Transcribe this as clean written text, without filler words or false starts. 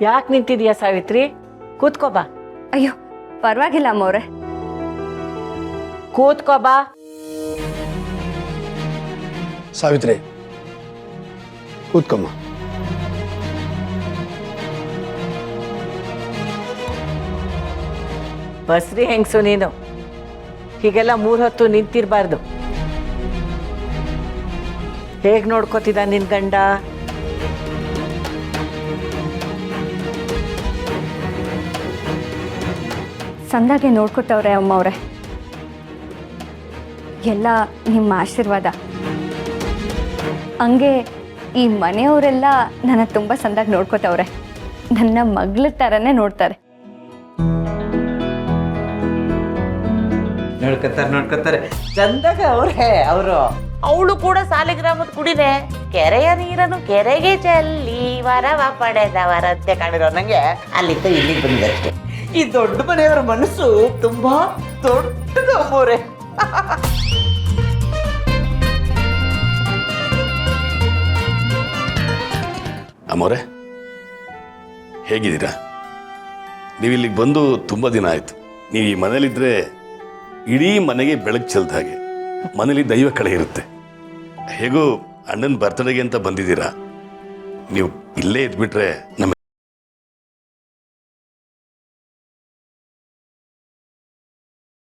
ಯಾಕೆ ನಿಂತಿದ್ಯಾ ಸಾವಿತ್ರಿ? ಕೂತ್ಕೋ ಬಾ. ಅಯ್ಯೋ ಪರವಾಗಿಲ್ಲ ಅಮ್ಮವ್ರೆ. ಕೂತ್ಕೋ ಬಾ. ಸಾವಿತ್ರಿ ಕೂತ್ಕಮ್ಮ. ಬಸ್ರಿ ಹೆಂಗ್ಸು ನೀನು, ಹೀಗೆಲ್ಲ 3 ಹೊತ್ತು ನಿಂತಿರ್ಬಾರ್ದು. ಹೇಗ್ ನೋಡ್ಕೋತಿದ್ದ ನಿನ್ ಗಂಡ? ಸಂದಾಗೆ ನೋಡ್ಕೊತವ್ರೆ ಅಮ್ಮವ್ರೆ. ಎಲ್ಲ ನಿಮ್ಮ ಆಶೀರ್ವಾದ. ಹಂಗೆ ಈ ಮನೆಯವರೆಲ್ಲ ನನ್ನ ತುಂಬ ಸಂದಾಗಿ ನೋಡ್ಕೊತವ್ರೆ. ನನ್ನ ಮಗಳ ಥರನೇ ನೋಡ್ತಾರೆ. ನೋಡ್ಕೊತಾರೆ. ಚಂದಾಗ ಅವ್ರೆ ಅವರು. ಅವಳು ಕೂಡ ಸಾಲಿಗ್ರಾಮದ ಕುಡಿನೆ. ಕೆರೆಯ ನೀರನ್ನು ಕೆರೆಗೆ ಚೆಲ್ಲಿ ವರವ ಪಡೆದವರಂತೆ ಕಾಣಿರೋ ನಂಗೆ ಅಲ್ಲಿಂದ ಇಲ್ಲಿಗೆ ಬಂದಷ್ಟೆ. ಈ ದೊಡ್ಡ ಮನೆಯವರ ಮನಸ್ಸು ತುಂಬಾ ದೊಡ್ಡದು ಅಮ್ಮೋರೆ. ಅಮ್ಮೋರೆ, ಹೇಗಿದ್ದೀರಾ? ನೀವು ಇಲ್ಲಿಗೆ ಬಂದು ತುಂಬ ದಿನ ಆಯಿತು. ನೀವು ಈ ಮನೇಲಿದ್ದರೆ ಇಡೀ ಮನೆಗೆ ಬೆಳಕು ಚೆಲ್ದ ಹಾಗೆ, ಮನೇಲಿ ದೈವ ಕಳೆ ಇರುತ್ತೆ. ಹೇಗೂ ಅಣ್ಣನ ಬರ್ತಡೆಗೆ ಅಂತ ಬಂದಿದ್ದೀರಾ. ನೀವು ಇಲ್ಲೇ ಇದ್ಬಿಟ್ರೆ ನಮ್ಮ